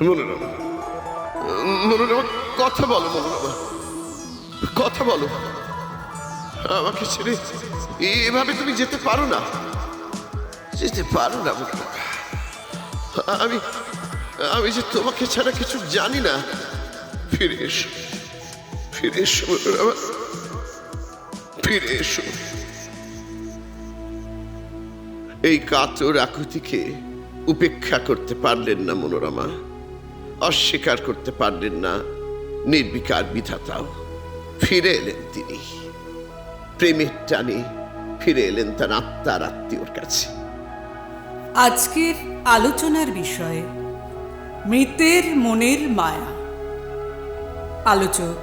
মনোরমা, মনোরমা, কথা বলো মনোরমা, কথা বলো। আমাকে ছেড়ে এভাবে তুমি যেতে পারো না, যেতে পারো না মনোরমা। আমি আমি যে তোমাকে ছাড়া কিছু জানি না। ফিরে এসো, ফিরে এসো মনোরমা, ফিরে এসো। এই কাতর আকুতিকে উপেক্ষা করতে পারলেন না মনোরমা, অস্বীকার করতে পারলেন না নির্বিকার বিধাতাও। ফিরে এলেন তিনি, প্রেমের টানে ফিরে এলেন তার আত্মার আত্মীয়র কাছে। আজকের আলোচনার বিষয় মৃতের মনের মায়া। আলোচক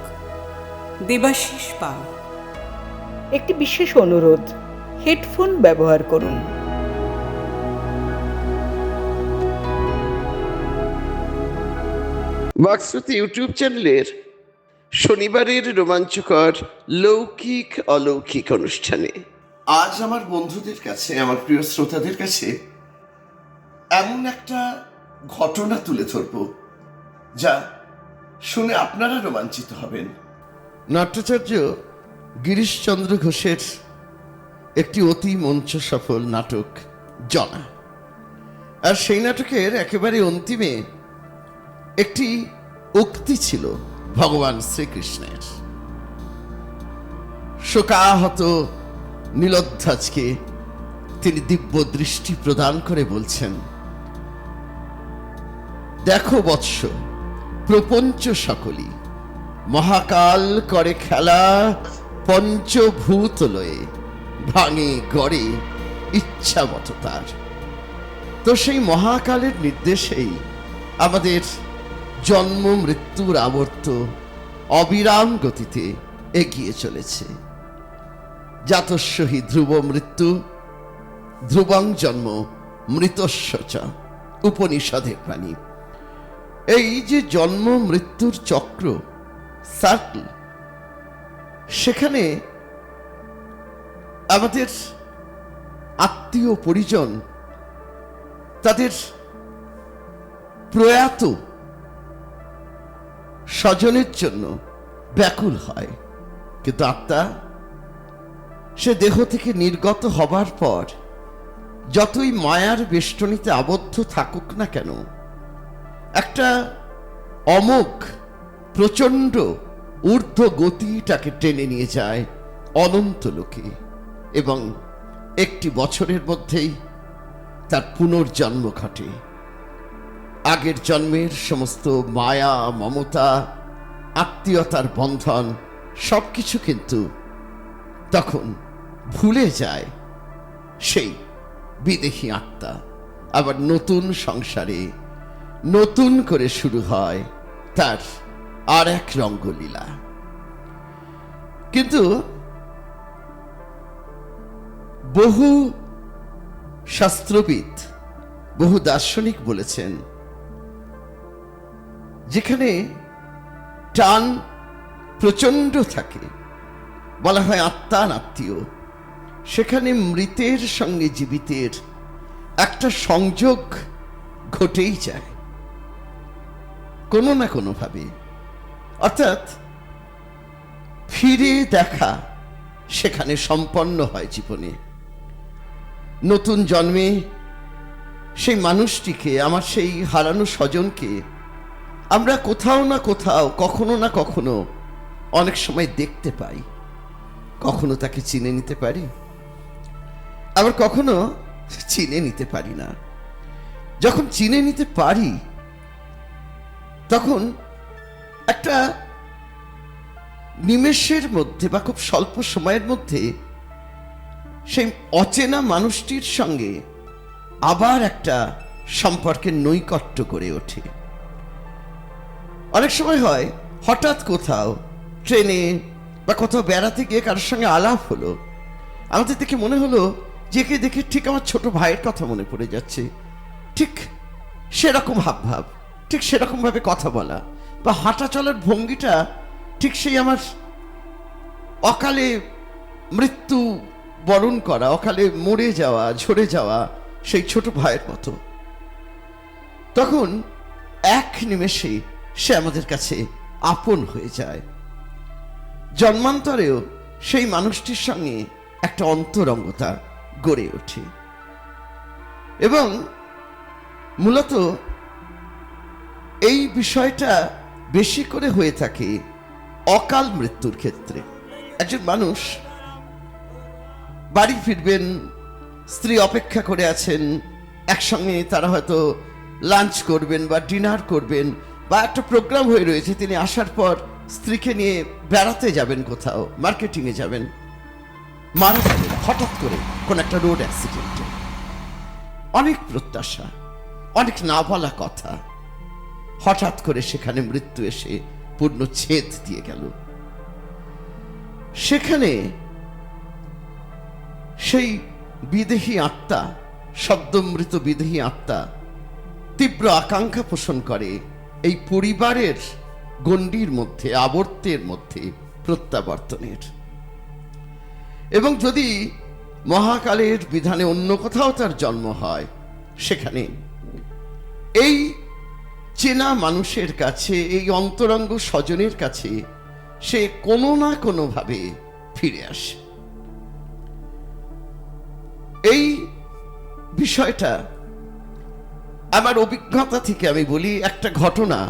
দেবাশিস পাল। একটি বিশেষ অনুরোধ, হেডফোন ব্যবহার করুন। বাকশ্রুতি ইউটিউব চ্যানেলের শনিবারের রোমাঞ্চকর লৌকিক অলৌকিক অনুষ্ঠানে আজ আমার বন্ধুদের কাছে, আমার প্রিয় শ্রোতাদের কাছে এমন একটা ঘটনা তুলে ধরব যা শুনে আপনারা রোমাঞ্চিত হবেন। নাট্যাচার্য গিরিশচন্দ্র ঘোষের একটি অতি মঞ্চ সফল নাটক জনা, আর সেই নাটকের একেবারে অন্তিমে একটি উক্তি ছিল ভগবান শ্রীকৃষ্ণের। শোকাহত নীলধ্বজকে তিনি দিব্য দৃষ্টি প্রদান করে বলছেন, দেখো বৎস, প্রপঞ্চ সকলই মহাকাল করে খেলা, পঞ্চভূত লয়ে ভাঙে গড়ে ইচ্ছা মত তার। তো সেই মহাকালের নির্দেশেই আমাদের জন্ম মৃত্যুর আবর্ত অবিরাম গতিতে এগিয়ে চলেছে। জাতস্য হি ধ্রুব মৃত্যু, ধ্রুবং জন্ম মৃতস্য চ, উপনিষদের বাণী। এই যে জন্ম মৃত্যুর চক্র, সার্কেল, সেখানে আমাদের আত্মীয় পরিজন তাদের প্রয়াত স্বজনের জন্য ব্যাকুল হয়, কিন্তু আত্মা সে দেহ থেকে নির্গত হবার পর যতই মায়ার বেষ্টনীতে আবদ্ধ থাকুক না কেন, একটা অমোঘ প্রচণ্ড ঊর্ধ্ব গতিটাকে টেনে নিয়ে যায় অনন্ত লোকে, এবং একটি বছরের মধ্যেই তার পুনর্জন্ম ঘটে। আগের জন্মের সমস্ত মায়া, মমতা, আত্মীয়তার বন্ধন সবকিছু কিন্তু তখন ভুলে যায় সেই বিদেহী আত্মা। আবার নতুন সংসারে নতুন করে শুরু হয় তার আর এক রঙ্গলীলা। কিন্তু বহু শাস্ত্রবিদ, বহু দার্শনিক বলেছেন, যেখানে টান প্রচণ্ড থাকে, বলা হয় আত্মা আত্মীয়, সেখানে মৃতের সঙ্গে জীবিতের একটা সংযোগ ঘটেই যায় কোনো না কোনোভাবে। অর্থাৎ ফিরে দেখা সেখানে সম্পন্ন হয় জীবনে। নতুন জন্মে সেই মানুষটিকে, আমার সেই হারানো স্বজনকে আমরা কোথাও না কোথাও, কখনো না কখনো, অনেক সময় দেখতে পাই। কখনো তাকে চিনে নিতে পারি, আবার কখনো চিনে নিতে পারি না। যখন চিনে নিতে পারি তখন একটা নিমেষের মধ্যে বা খুব স্বল্প সময়ের মধ্যে সেই অচেনা মানুষটির সঙ্গে আবার একটা সম্পর্কের নৈকট্য গড়ে ওঠে। অনেক সময় হয় হঠাৎ কোথাও ট্রেনে বা কোথাও বেড়াতে গিয়ে কারোর সঙ্গে আলাপ হলো, আমাদের দেখে মনে হলো যে কে দেখে ঠিক আমার ছোট ভাইয়ের কথা মনে পড়ে যাচ্ছে, ঠিক সেরকম হাবভাব, ঠিক সেরকম ভাবে কথা বলা, বা হাঁটা চলার ভঙ্গিটা ঠিক সেই আমার অকালে মৃত্যু বরণ করা, অকালে মরে যাওয়া, ঝরে যাওয়া সেই ছোট ভাইয়ের মতো। তখন এক নিমেষে সে আমাদের কাছে আপন হয়ে যায়। জন্মান্তরেও সেই মানুষটির সঙ্গে একটা অন্তরঙ্গতা গড়ে ওঠে। এবং মূলত এই বিষয়টা বেশি করে হয়ে থাকে অকাল মৃত্যুর ক্ষেত্রে। একজন মানুষ বাড়ি ফিরবেন, স্ত্রী অপেক্ষা করে আছেন, একসঙ্গে তারা হয়তো লাঞ্চ করবেন বা ডিনার করবেন, বা একটা প্রোগ্রাম হয়ে রয়েছে, তিনি আসার পর স্ত্রীকে নিয়ে বেড়াতে যাবেন, কোথাও মার্কেটিংয়ে যাবেন, মারা গেলেন হঠাৎ করে কোন একটা রোড অ্যাক্সিডেন্টে। অনেক প্রত্যাশা, অনেক না বলা কথা, হঠাৎ করে সেখানে মৃত্যু এসে পূর্ণ ছেদ দিয়ে গেল। সেখানে সেই বিদেহী আত্মা, সদ্যমৃত বিদেহী আত্মা তীব্র আকাঙ্ক্ষা পোষণ করে এই পরিবারের গণ্ডির মধ্যে, আবর্তের মধ্যে প্রত্যাবর্তনের। এবং যদি মহাকালের বিধানে অন্য কোথাও তার জন্ম হয়, সেখানে এই চেনা মানুষের কাছে, এই অন্তরঙ্গ স্বজনের কাছে সে কোনো না কোনোভাবে ফিরে আসে। এই বিষয়টা আমার অভিজ্ঞতা থেকে আমি বলি, একটা ঘটনা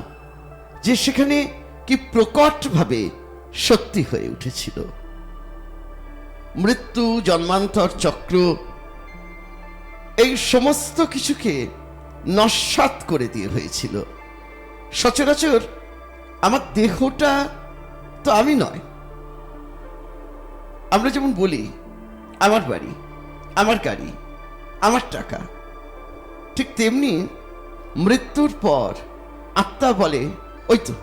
যে সেখানে কি প্রকটভাবে সত্যি হয়ে উঠেছিল। মৃত্যু, জন্মান্তর চক্র, এই সমস্ত কিছুকে নস্যাৎ করে দিয়ে হয়েছিল। সচরাচর আমার দেহটা তো আমি নয়। আমরা যেমন বলি আমার বাড়ি, আমার গাড়ি, আমার টাকা, ঠিক তেমনি মৃত্যুর পর আত্মা বলে ওই তো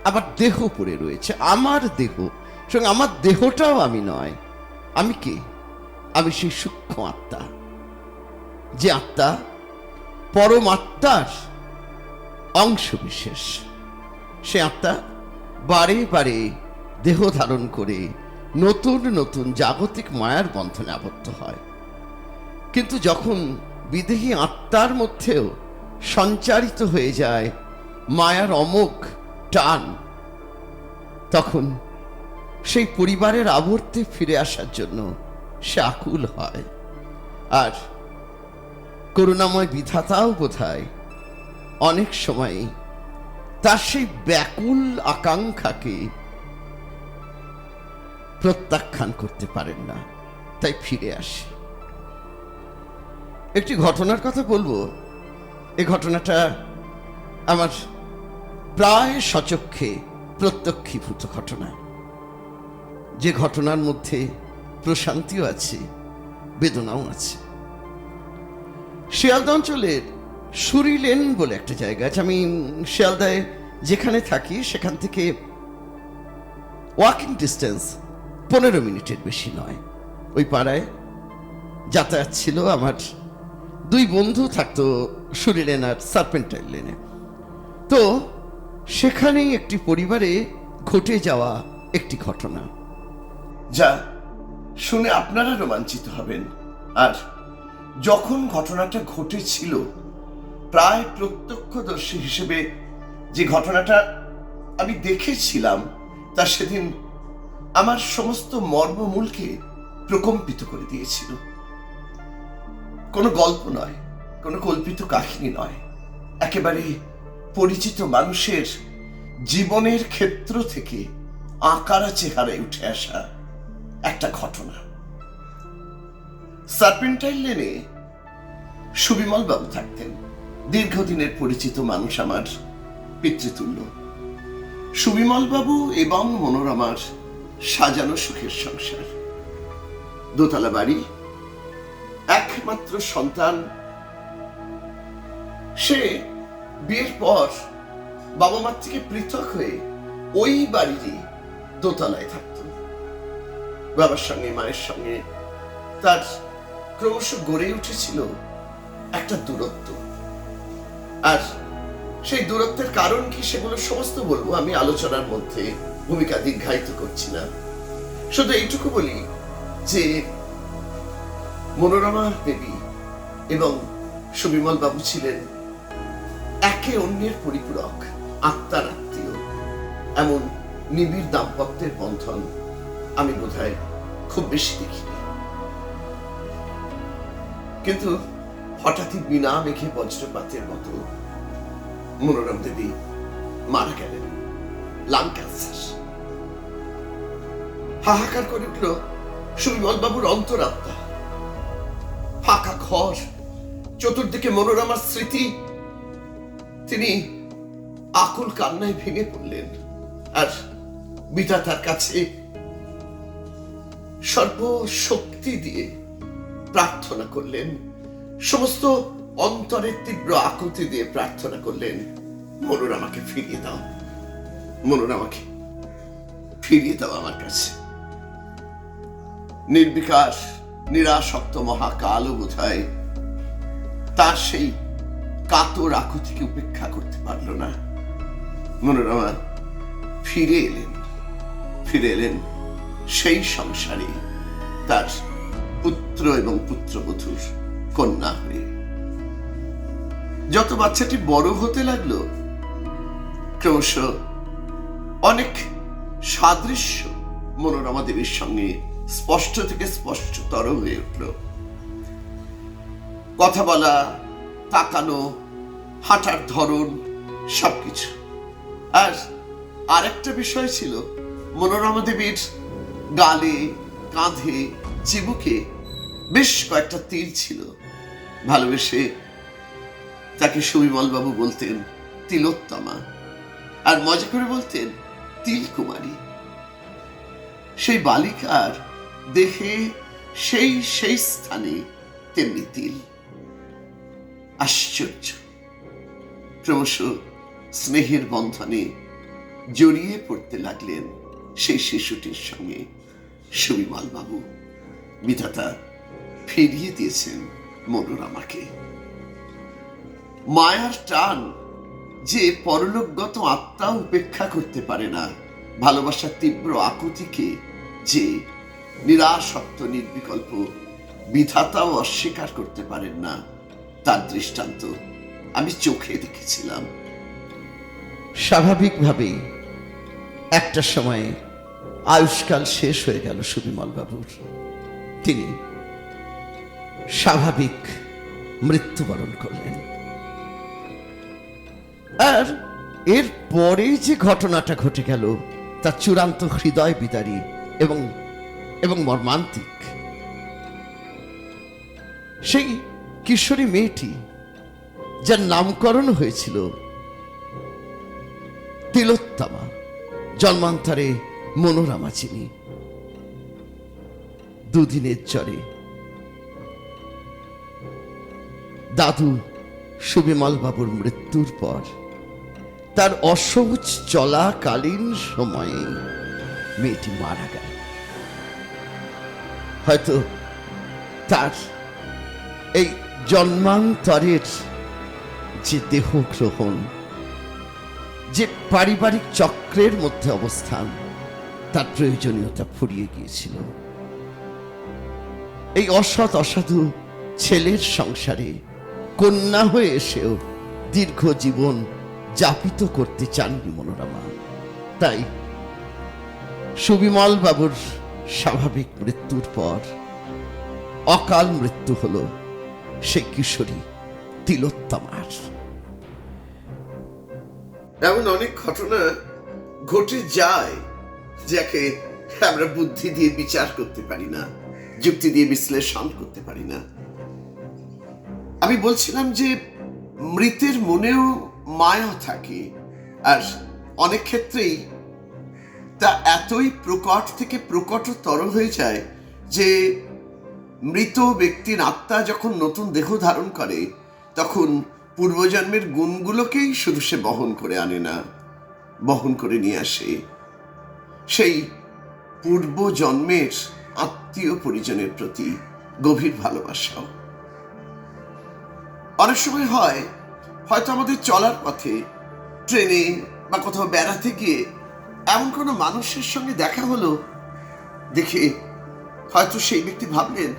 আমার দেহ পড়ে রয়েছে, আমার দেহ, সঙ্গে আমার দেহটাও আমি নয়। আমি কে? আমি সেই সূক্ষ্ম আত্মা, যে আত্মা পরমাত্মার অংশ বিশেষ। সে আত্মা বারে বারে দেহ ধারণ করে নতুন নতুন জাগতিক মায়ার বন্ধনে আবদ্ধ হয়। কিন্তু যখন বিদেহী আত্মার মধ্যেও সঞ্চারিত হয়ে যায় মায়ার অমোঘ টান, তখন সেই পরিবারের আবর্তে ফিরে আসার জন্য সে আকুল হয়। আর করুণাময় বিধাতাও বোধহয় অনেক সময় তার সেই ব্যাকুল আকাঙ্ক্ষাকে প্রত্যাখ্যান করতে পারেন না, তাই ফিরে আসে। একটি ঘটনার কথা বলবো। এই ঘটনাটা আমার প্রায় সচক্ষে প্রত্যক্ষীভূত ঘটনা, যে ঘটনার মধ্যে প্রশান্তিও আছে, বেদনাও আছে। শিয়ালদা অঞ্চলের সুরি লেন বলে একটা জায়গা আছে। আমি শিয়ালদায় যেখানে থাকি সেখান থেকে ওয়াকিং ডিস্টেন্স 15 মিনিটের বেশি নয়। ওই পাড়ায় যাতায়াত ছিল। আমার দুই বন্ধু থাকতো সুরি লেন আর সার্পেন্টাইল লেনে। তো সেখানেই একটি পরিবারে ঘটে যাওয়া একটি ঘটনা, যা শুনে আপনারা রোমাঞ্চিত হবেন। আর যখন ঘটনাটা ঘটেছিল, প্রায় প্রত্যক্ষদর্শী হিসেবে যে ঘটনাটা আমি দেখেছিলাম, তা সেদিন আমার সমস্ত মর্মমূলকে প্রকম্পিত করে দিয়েছিল। কোনো গল্প নয়, কোনো কল্পিত কাহিনী নয়, একেবারে পরিচিত মানুষের জীবনের ক্ষেত্র থেকে আঁকারা চেহারায় উঠে আসা একটা ঘটনা। সার্পেন্টাইল লেনে সুবিমল বাবু থাকতেন, দীর্ঘদিনের পরিচিত মানুষ, আমার পিতৃতুল্য। সুবিমল বাবু এবং মনোরমার সাজানো সুখের সংসার, দোতলা বাড়ি, একমাত্র সন্তান। সে বিয়ের পর বাবা মার থেকে পৃথক হয়ে ওই বাড়িরই দোতলায় থাকত। বাবার সঙ্গে মায়ের সঙ্গে তার ক্রমশ গড়ে উঠেছিল একটা দূরত্ব। আর সেই দূরত্বের কারণ কি, সেগুলো সমস্ত বলবো আমি আলোচনার মধ্যে, ভূমিকা দীর্ঘায়িত করছি না। শুধু এইটুকু বলি যে মনোরমা দেবী এবং সুবিমল বাবু ছিলেন এক একে অন্যের পরিপূরক, আত্মার আত্মীয়, এমন নিবিড় দাম্পত্যের বন্ধন আমি বোধহয় খুব বেশি দেখিনি। কিন্তু হঠাৎই বিনা মেঘে বজ্রপাতের মতো মনোরম দেবী মারা গেলেন, লাং ক্যান্সার। হাহাকার করে উঠল সুবিমল বাবুর অন্তরাত্মা। ফাঁকা ঘর, চতুর্দিকে মনোরমার স্মৃতি। তিনি আকুল কান্নায় ভেঙে পড়লেন আর বিধাতার কাছে সর্বশক্তি দিয়ে প্রার্থনা করলেন, সমস্ত অন্তরের তীব্র আকুতি দিয়ে প্রার্থনা করলেন, মনোরমাকে ফিরিয়ে দাও, মনোরমাকে ফিরিয়ে দাও আমার কাছে। নির্বিকার নিরাসক্ত মহাকালও বোধহয় তার সেই কাতর আকুতিকে উপেক্ষা করতে পারল না। মনোরমা ফিরে এলেন সেই সংসারে তার পুত্র এবং পুত্রবধূর কন্যা হয়ে। যত বাচ্চাটি বড় হতে লাগলো, ক্রমশ অনেক সাদৃশ্য মনোরমা দেবীর সঙ্গে স্পষ্ট থেকে স্পষ্টতর হয়ে উঠল। কথা বলা, তাকানো, হাঁটার ধরন, সবকিছু। আর আরেকটা বিষয় ছিল, মনোরমা দেবীর গালে, কাঁধে, চিবুকে বেশ কয়েকটা তিল ছিল। ভালোবেসে তাকে সুবিমল বাবু বলতেন তিলোত্তমা, আর মজা করে বলতেন তিলকুমারী। সেই বালিকার দেহে সেই স্থানে তেমনি তিল। আশ্চর্য! ক্রমশ স্নেহের বন্ধনে জড়িয়ে পড়তে লাগলেন সেই শিশুটির সঙ্গে সুবিমল বাবু। বিধাতা ফিরিয়ে দিয়েছেন মনোরমাকে। মায়ার টান যে পরলোকগত আত্মা উপেক্ষা করতে পারে না, ভালোবাসার তীব্র আকুতিকে যে নিরাসক্ত নির্বিকল্প বিধাতাও অস্বীকার করতে পারেন না, তার দৃষ্টান্ত আমি চোখে দেখেছিলাম। স্বাভাবিকভাবেই একটা সময়ে আয়ুষ্কাল শেষ হয়ে গেল সুবিমল বাবুর। তিনি স্বাভাবিক মৃত্যুবরণ করলেন। আর এর পরে যে ঘটনাটা ঘটে গেল তা চূড়ান্ত হৃদয় বিদারী এবং মর্মান্তিক। সেই কিশোরী মেয়েটি, যার নামকরণ হয়েছিল তিলোত্তমা, জন্মান্তরে মনোরমা চিনি, দুদিনের জ্বরে দাদু সুবিমল বাবুর মৃত্যুর পর তার অসহজ চলাকালীন সময়ে মেয়েটি মারা গেল। হয়তো তার এই জন্মান্তরের যে দেহ গ্রহণ, যে পারিবারিক চক্রের মধ্যে অবস্থান, তার প্রয়োজনীয়তা ফুরিয়ে গিয়েছিল। এই অসৎ অসাধু ছেলের সংসারে কন্যা হয়ে এসেও দীর্ঘ জীবন যাপিত করতে চাননি মনোরমা। তাই সুবিমল বাবুর স্বাভাবিক মৃত্যুর পর অকাল মৃত্যু হলো সেই কিশোরী তিলোত্তমার। এমন অনেক ঘটনা ঘটে যায় যাকে আমরা বুদ্ধি দিয়ে বিচার করতে পারি না, যুক্তি দিয়ে বিশ্লেষণ করতে পারি না। আমি বলছিলাম যে মৃতের মনেও মায়া থাকে, আর অনেক ক্ষেত্রেই তা এতই প্রকট থেকে প্রকটতর হয়ে যায় যে মৃত ব্যক্তির আত্মা যখন নতুন দেহ ধারণ করে, তখন পূর্বজন্মের গুণগুলোকেই শুধু সে বহন করে আনে না, বহন করে নিয়ে আসে সেই পূর্বজন্মের আত্মীয় পরিজনের প্রতি গভীর ভালোবাসাও। অনেক সময় হয়তো আমাদের চলার পথে, ট্রেনে বা কোথাও বেড়াতে গিয়ে এমন কোনো মানুষের সঙ্গে দেখা হলো, দেখে হয়তো সেই ব্যক্তি ভাবলেন,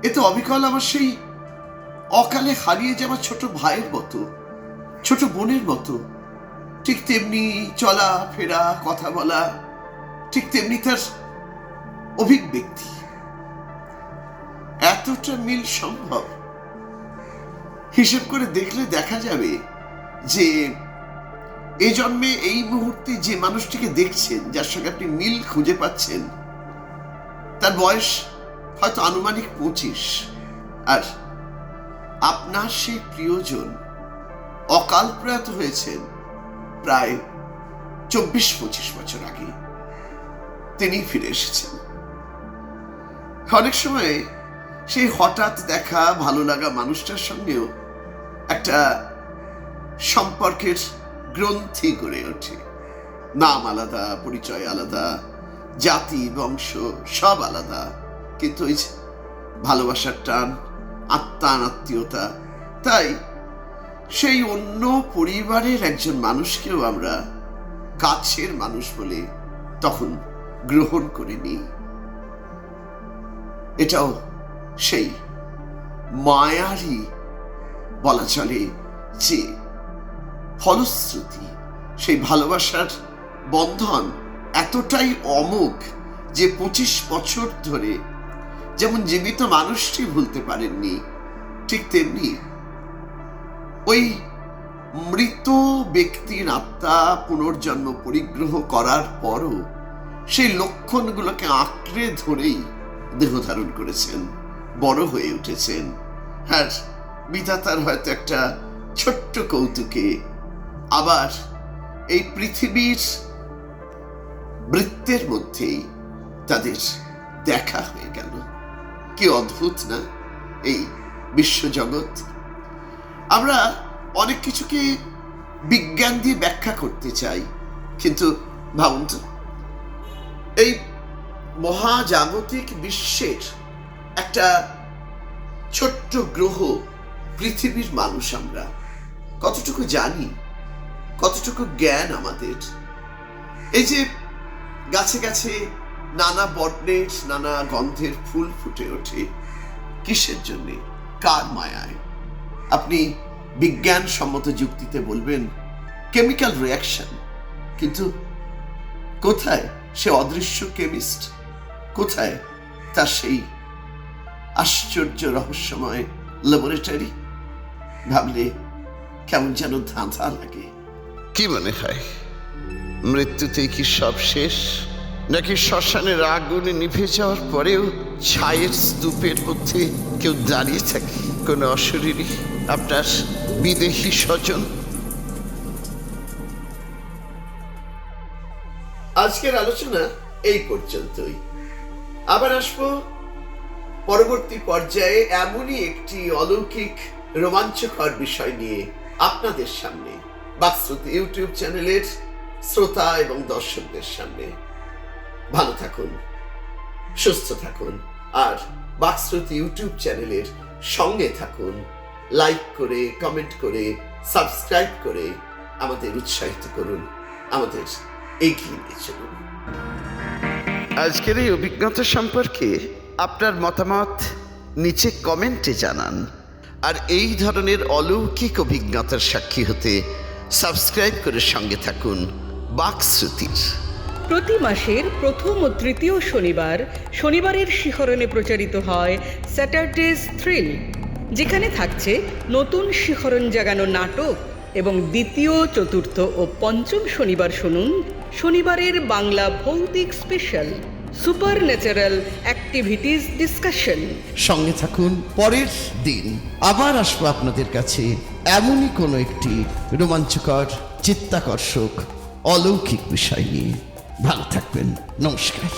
এ তো অবিকল আমার সেই অকালে হারিয়ে যাওয়া ছোট ভাইয়ের মতো, ছোট বোনের মতো, ঠিক তেমনি চলা ফেরা, কথা বলা, ঠিক তেমনি তার অভিব্যক্তি। এতটা মিল সম্ভব। হিসেব করে দেখলে দেখা যাবে যে এই জন্মে এই মুহূর্তে যে মানুষটিকে দেখছেন, যার সঙ্গে আপনি মিল খুঁজে পাচ্ছেন, তার বয়স হয়তো আনুমানিক 25, আর আপনার সেই প্রিয়জন অকাল প্রয়াত হয়েছেন প্রায় 24-25 বছর আগে। তিনি ফিরে এসেছেন। অনেক সময় সেই হঠাৎ দেখা ভালো লাগা মানুষটার সঙ্গেও একটা সম্পর্কের গ্রন্থি গড়ে ওঠে। নাম আলাদা, পরিচয় আলাদা, জাতি বংশ সব আলাদা, কিন্তু ওই ভালোবাসার টান, আত্মীয়তা। তাই সেই অন্য পরিবারের একজন মানুষকেও আমরা কাছের মানুষ বলে তখন গ্রহণ করে নিই। এটাও সেই মায়ারই বলা চলে যে ফলশ্রুতি। সেই ভালোবাসার বন্ধন এতটাই অমোঘ যে 25 বছর ধরে যেমন জীবিত মানুষটি ভুলতে পারেননি, ঠিক তেমনি ওই মৃত ব্যক্তির আত্মা পুনর্জন্ম পরিগ্রহ করার পরও সেই লক্ষণগুলোকে আঁকড়ে ধরেই দেহ ধারণ করেছেন, বড় হয়ে উঠেছেন। আর বিধাতার হয়তো একটা ছোট্ট কৌতুকে আবার এই পৃথিবীর বৃত্তের মধ্যেই তাদের দেখা হয়ে গেল। কি অদ্ভুত না এই বিশ্বজগৎ! আমরা অনেক কিছুকে বিজ্ঞান দিয়ে ব্যাখ্যা করতে চাই, কিন্তু ভাবুন তো, এই মহাজাগতিক বিশ্বের একটা ছোট্ট গ্রহ পৃথিবীর মানুষ আমরা কতটুকু জানি, কতটুকু জ্ঞান আমাদের। এই যে গাছে গাছে নানা বর্ণের নানা গন্ধের ফুল ফুটে ওঠে, কিসের জন্যে, কার মায়ায়? আপনি বিজ্ঞানসম্মত যুক্তিতে বলবেন কেমিক্যাল রিয়াকশন, কিন্তু কোথায় সে অদৃশ্য কেমিস্ট? কোথায় তার সেই আশ্চর্য রহস্যময় ল্যাবরেটরি? ভাবলে কেমন যেন ধাঁধা লাগে। কি মনে হয়, মৃত্যুতে কি সব শেষ, নাকি শ্মশানের আগুনে নিভে যাওয়ার পরেও ছায়ের স্তূপের মধ্যে কেউ দাঁড়িয়ে থাকে, কোনো অশরীরী আপনার বিদেহী স্বজন? আজকের আলোচনা এই পর্যন্তই। আবার আসবো পরবর্তী পর্যায়ে এমনই একটি অলৌকিক রোমাঞ্চকর বিষয় নিয়ে আপনাদের সামনে, বাকশ্রুতি ইউটিউব চ্যানেলের শ্রোতা এবং দর্শকদের সামনে। ভালো থাকুন, সুস্থ থাকুন, আর বাকশ্রুতি ইউটিউব চ্যানেলের সঙ্গে থাকুন। লাইক করে, কমেন্ট করে, সাবস্ক্রাইব করে আমাদের উৎসাহিত করুন, আমাদের এগিয়ে নিয়ে চলুন। আজকের এই অভিজ্ঞতা সম্পর্কে আপনার মতামত নিচে কমেন্টে জানান। আর এই ধরনের অলৌকিক অভিজ্ঞতার সাক্ষী হতে সাবস্ক্রাইব করে সঙ্গে থাকুন বাকশ্রুতির। প্রতি মাসের প্রথম ও তৃতীয় শনিবারের শিহরণে প্রচারিত হয় স্যাটারডেজ থ্রিল, যেখানে থাকছে নতুন শিহরণ জাগানো নাটক। এবং দ্বিতীয়, চতুর্থ ও পঞ্চম শনিবার শুনুন শনিবারের বাংলা ভৌতিক special super natural activities discussion. সঙ্গে থাকুন পরের দিন। আবার আসবো আপনাদের কাছে এমনই কোনো একটি রোমাঞ্চকর, চিত্তাকর্ষক, অলৌকিক বিষয় নিয়ে। ভালো থাকবেন। নমস্কার।